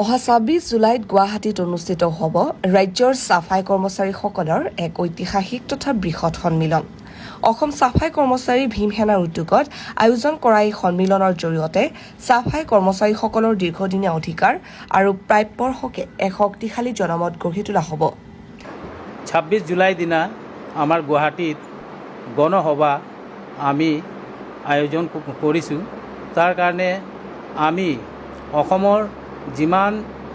অহা ২৬ জুলাইত গুৱাহাটীত অনুষ্ঠিত হ'ব ৰাজ্যৰ চাফাই কৰ্মচাৰীসকলৰ এক ঐতিহাসিক তথা বৃহৎ সন্মিলন। অসম চাফাই কৰ্মচাৰী ভীম সেনাৰ উদ্যোগত আয়োজন কৰা এই সন্মিলনৰ জৰিয়তে চাফাই কৰ্মচাৰীসকলৰ দীৰ্ঘদিনীয়া অধিকাৰ আৰু প্ৰাপ্যৰ হকে এক শক্তিশালী জনমত গঢ়ি তোলা হ'ব। ২৬ জুলাই দিনা আমাৰ গুৱাহাটীত গণসভা আমি আয়োজন কৰিছোঁ। তাৰ কাৰণে আমি অসমৰ যিমান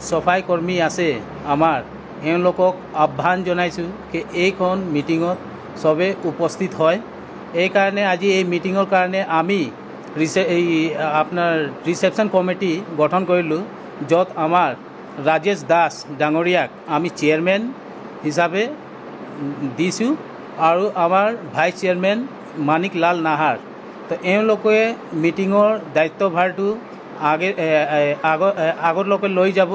চাফাই কৰ্মী আছে আমাৰ এওঁলোকক আহ্বান জনাইছোঁ যে এইখন মিটিঙত চবে উপস্থিত হয়। এইকাৰণে আজি এই মিটিঙৰ কাৰণে আমি আপোনাৰ ৰিচেপশ্যন কমিটি গঠন কৰিলোঁ, য'ত আমাৰ ৰাজেশ দাস ডাঙৰীয়াক আমি চেয়াৰমেন হিচাপে দিছোঁ আৰু আমাৰ ভাইচ চেয়াৰমেন মানিক লাল নাহাৰ। তো এওঁলোকে মিটিঙৰ দায়িত্বভাৰটো আগলৈকে লৈ যাব।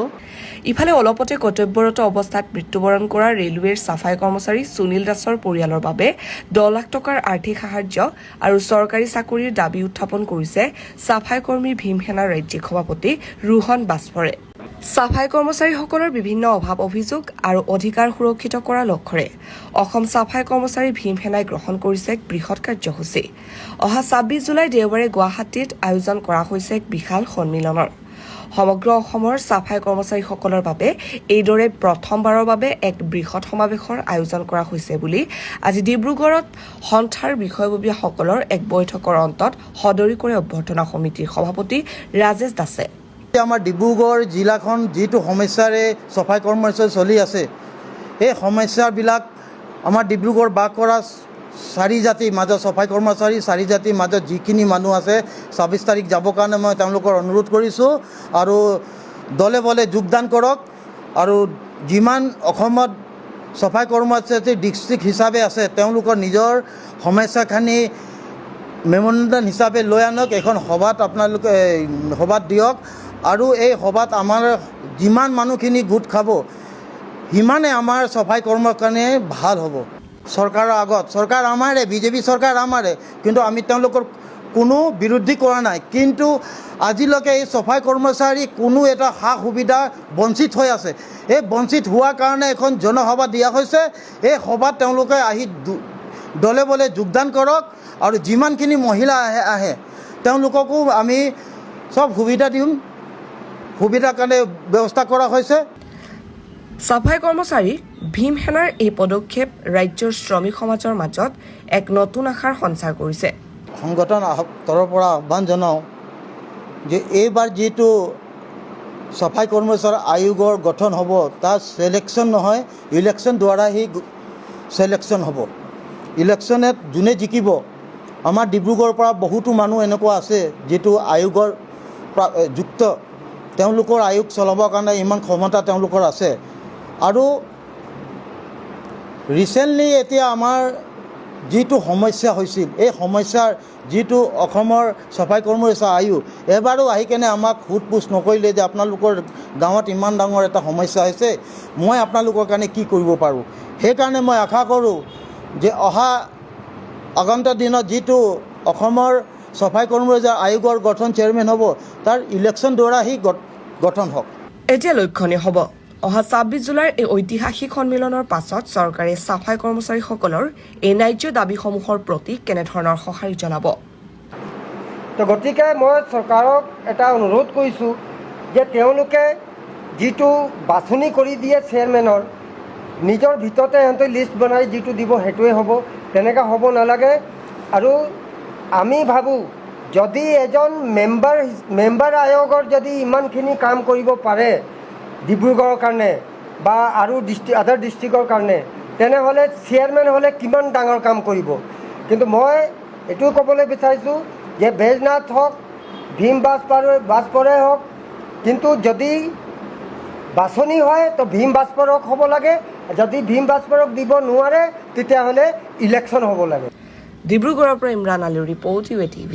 ইফালে অলপতে কৰ্তব্যৰত অৱস্থাত মৃত্যুবৰণ কৰা ৰেলৱেৰ চাফাই কৰ্মচাৰী সুনীল দাসৰ পৰিয়ালৰ বাবে 10 লাখ টকাৰ আৰ্থিক সাহায্য আৰু চৰকাৰী চাকৰিৰ দাবী উত্থাপন কৰিছে চাফাই কৰ্মী ভীম সেনাৰ ৰাজ্যিক সভাপতি ৰোহন বাজপৰে। চাফাই কৰ্মচাৰীসকলৰ বিভিন্ন অভাৱ অভিযোগ আৰু অধিকাৰ সুৰক্ষিত কৰাৰ লক্ষ্যৰে অসম চাফাই কৰ্মচাৰী ভীম সেনাই গ্ৰহণ কৰিছে এক বৃহৎ কাৰ্যসূচী। অহা ২৬ জুলাই দেওবাৰে গুৱাহাটীত আয়োজন কৰা হৈছে এক বিশাল সন্মিলনৰ। সমগ্ৰ অসমৰ চাফাই কৰ্মচাৰীসকলৰ বাবে এইদৰে প্ৰথমবাৰৰ বাবে এক বৃহৎ সমাৱেশৰ আয়োজন কৰা হৈছে বুলি আজি ডিব্ৰুগড়ত সন্থাৰ বিষয়ববীয়াসকলৰ এক বৈঠকৰ অন্তত সদৰি কৰে অভ্যৰ্থনা সমিতিৰ সভাপতি ৰাজেশ দাসে। আমাৰ ডিব্ৰুগড় জিলাখন যিটো সমস্যাৰে চাফাই কৰ্মচাৰী চলি আছে, এই সমস্যাবিলাক আমাৰ ডিব্ৰুগড় বাস কৰা 4 জাতিৰ মাজত চাফাই কৰ্মচাৰী 4 জাতিৰ মাজত যিখিনি মানুহ আছে ২৬ তাৰিখ যাবৰ কাৰণে মই তেওঁলোকৰ অনুৰোধ কৰিছোঁ আৰু দলে বলে যোগদান কৰক আৰু যিমান অসমত চাফাই কৰ্মচাৰী ডিষ্ট্ৰিক্ট হিচাপে আছে তেওঁলোকৰ নিজৰ সমস্যাখিনি মেমৰেণ্ডাম হিচাপে লৈ আনক। এখন সভাত আপোনালোকে সভাত দিয়ক আৰু এই সভাত আমাৰ যিমান মানুহখিনি গোট খাব সিমানে আমাৰ চাফাই কৰ্মৰ কাৰণে ভাল হ'ব। চৰকাৰৰ আগত চৰকাৰ আমাৰে, বিজেপি চৰকাৰ আমাৰে, কিন্তু আমি তেওঁলোকৰ কোনো বিৰোধী কৰা নাই। কিন্তু আজিলৈকে এই চাফাই কৰ্মচাৰী কোনো এটা সা সুবিধা বঞ্চিত হৈ আছে। এই বঞ্চিত হোৱাৰ কাৰণে এখন জনসভা দিয়া হৈছে। এই সভাত তেওঁলোকে আহি দলে বলে যোগদান কৰক আৰু যিমানখিনি মহিলা আহে তেওঁলোককো আমি চব সুবিধা দিম, সুবিধাৰ কাৰণে ব্যৱস্থা কৰা হৈছে। চাফাই কৰ্মচাৰী ভীম সেনাৰ এই পদক্ষেপ ৰাজ্যৰ শ্ৰমিক সমাজৰ মাজত এক নতুন আশাৰ সঞ্চাৰ কৰিছে। সংগঠন তৰফৰ পৰা আহ্বান জনাওঁ যে এইবাৰ যিটো চাফাই কৰ্মচাৰী আয়োগৰ গঠন হ'ব তাত চিলেকশ্যন নহয়, ইলেকশ্যন দ্বাৰা সি চিলেকশ্যন হ'ব। ইলেকশ্যনত যোনে জিকিব, আমাৰ ডিব্ৰুগড়ৰ পৰা বহুতো মানুহ এনেকুৱা আছে যিটো আয়োগৰ যুক্ত, তেওঁলোকৰ আয়োগ চলাবৰ কাৰণে ইমান ক্ষমতা তেওঁলোকৰ আছে। আৰু ৰিচেণ্টলি এতিয়া আমাৰ যিটো সমস্যা হৈছিল, এই সমস্যাৰ যিটো অসমৰ চাফাই কৰ্মচাৰী আয়োগ এবাৰো আহি কেনে আমাক সোধ পোছ নকৰিলে যে আপোনালোকৰ গাঁৱত ইমান ডাঙৰ এটা সমস্যা হৈছে, মই আপোনালোকৰ কাৰণে কি কৰিব পাৰোঁ। সেইকাৰণে মই আশা কৰোঁ যে অহা আগন্তুক দিনত যিটো অসমৰ চাফাই কৰ্মচাৰী আয়োগৰ গঠন চেয়াৰমেন হ'ব তাৰ ইলেকশ্যন দ্বাৰা সি গঠন হওক। এতিয়া লক্ষণীয় হ'ব অহা ২৬ জুলাইৰ এই ঐতিহাসিক সন্মিলনৰ পাছত চৰকাৰে চাফাই কৰ্মচাৰীসকলৰ এই ন্যায্য দাবীসমূহৰ প্ৰতি কেনেধৰণৰ সঁহাৰি জনাব। তো গতিকে মই চৰকাৰক এটা অনুৰোধ কৰিছোঁ যে তেওঁলোকে যিটো বাছনি কৰি দিয়ে চেয়াৰমেনৰ, নিজৰ ভিতৰতে সিহঁতে লিষ্ট বনাই যিটো দিব সেইটোৱে হ'ব, তেনেকৈ হ'ব নালাগে। আৰু আমি ভাবোঁ যদি এজন মেম্বাৰ আয়োগৰ যদি ইমানখিনি কাম কৰিব পাৰে ডিব্ৰুগড়ৰ কাৰণে বা আৰু আদাৰ ডিষ্ট্ৰিক্টৰ কাৰণে, তেনেহ'লে চেয়াৰমেন হ'লে কিমান ডাঙৰ কাম কৰিব। কিন্তু মই এইটো ক'বলৈ বিচাৰিছোঁ যে বেজনাথ হওক, ভীম বাজপৰে হওক, কিন্তু যদি বাছনি হয় তো ভীম বাজপৰক হ'ব লাগে। যদি ভীম বাজপৰক দিব নোৱাৰে তেতিয়াহ'লে ইলেকশ্যন হ'ব লাগে। ডিব্ৰুগড়ৰ পৰা ইমৰান আলীৰ ৰিপৰ্ট UATV।